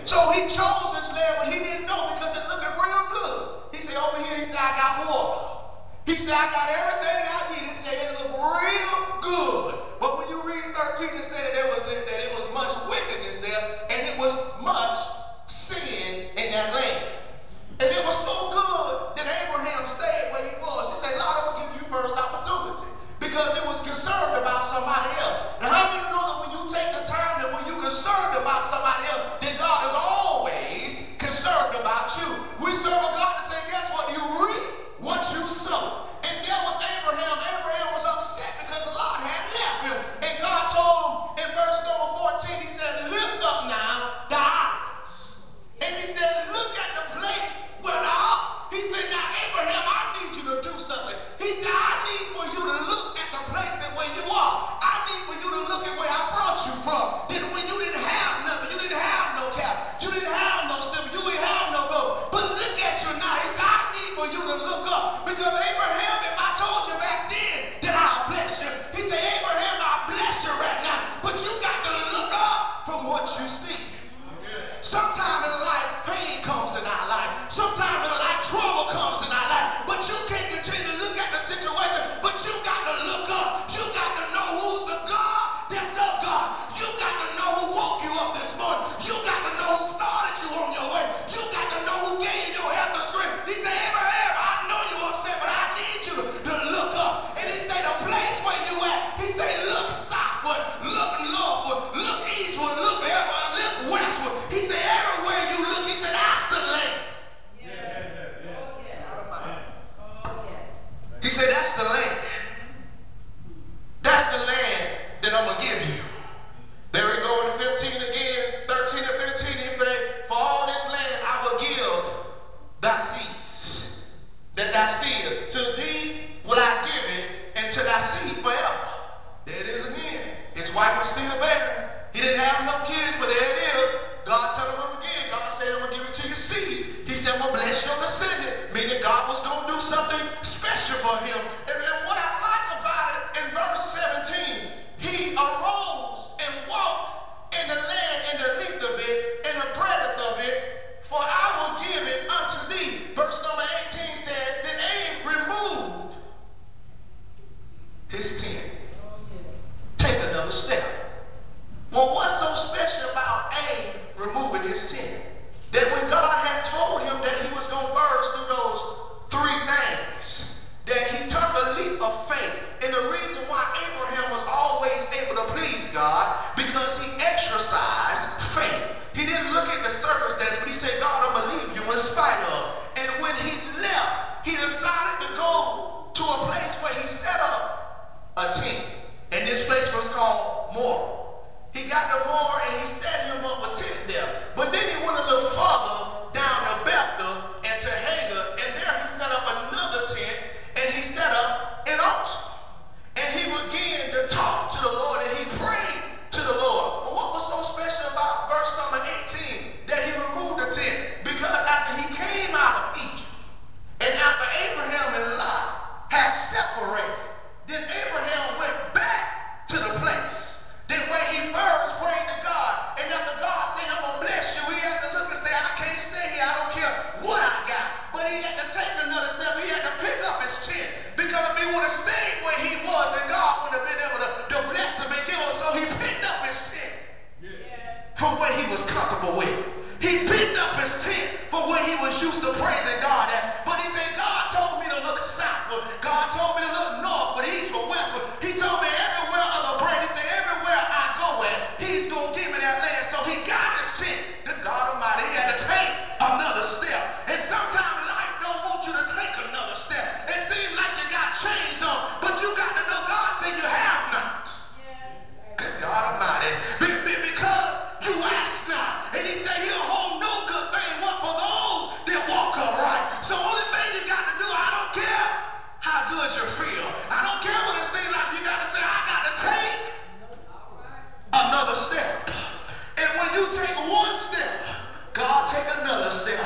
So he chose this land, but he didn't know because it looked real good. He said, over here, he said, I got water. He said, I got everything I need. He said, it looked real good. But when you read 13, it said that it was much wickedness there, and it was much sin in that land. And it was so good that Abraham stayed where he was. He said, Lord, I'm going to give you first opportunity. Because it was concerned about somebody else. Now, how do you know that when you take the time that when you're concerned about somebody else, that God is always concerned about you? We serve a God that says, guess what? You reap what you sow. And there was Abraham. Abraham was upset because Lot had left him. And God told him in verse number 14, he said, lift up now the eyes. And he said, look at the place where the ark. He said, now Abraham, I need you to do something. He said, I need for you to look at the place that where you are. I need for you to look at where I brought you from. That when you didn't have nothing, you didn't have no cap, you didn't have no silver, you didn't have no gold. But look at you now. He said, I need for you to look up. Because Abraham, if I told you back then that I'll bless you, he said, Abraham, I'll bless you right now. But you got to look up from what you see. Sometimes in life, pain comes in our life. Sometimes in life, trouble comes in our life. But you can't continue to look at the situation. But you got to look up. You got to know who's the God that's of God. You got to know who woke you up this morning. You got to know who started you on your way. You got to know who gave you your health and strength. He said, Abraham, I know you're upset, but I need you to look up. And he said, the place where you at, he said, look southward, look northward, look eastward, look everywhere, look westward. He said, everywhere you look, he said, that's the land. He said, that's the land. That's the land that I'm going to give you. There we go in 15 again, 13 and 15. He said, for all this land I will give thy seeds, that thou seest. To thee will I give it, and to thy seed forever. There it is again. His wife was still barren. He didn't have enough kids, but there it is. God told him again. God said, I'm going to give it to your seed. He said, I'm going to bless your descendant. Meaning God was going to do something special for him. And what I like about it, in verse 17, he arose and walked in the land, in the length of it, and the breadth of it, for I will give it unto thee. Verse number 18 says, then Abe removed his tent. Take another step. Well, what's so special about Abe removing his tent? That when God had told him that he was going to burst through those three things, that he took a leap of faith. And the reason why Abraham was always able to please God, because he exercised faith. He didn't look at the circumstance, but he said, God, I'm going to leave you in spite of. And when he left, he decided to go to a place where he set up a tent. And this place was called Moriah. He got to Moriah and he set him up a tent there. But then he went a little further down to Bethel and to Hagar, and there he set up another tent, and he set up an altar. And he began to talk to the Lord, and he prayed to the Lord. But what was so special about verse number 18? That he removed the tent. Because after he came out of Egypt, and after Abraham and Lot had separated, then Abraham went back to the place that where he first prayed to God. And after God said, I'm going to bless you, he had to look and say, I can't stay here. I don't care what I got. But he had to take another step. He had to pick up his tent. Because if he would have stayed where he was, then God would have been able to bless him and give him. So he picked up his tent from where he was comfortable with. He picked up his tent from where he was used to praising God at. But he said, God told me to look southward. God told me to look northward, eastward, westward. He told me everywhere of the brand. He said, everywhere I go at, he's going to give me that land. So he got his tent. The God Almighty, he had to take another step. And sometimes life don't want you to take another step. It seems like you got chains on, but you got to know God said you have not. Good God Almighty. Because you ask not. And he said he'll hold no good thing but for those that walk upright. So only thing you got to do, I don't care how good you feel. I don't care what it seems like. You got to say, I got to take another step. And when you take one step, God take another step.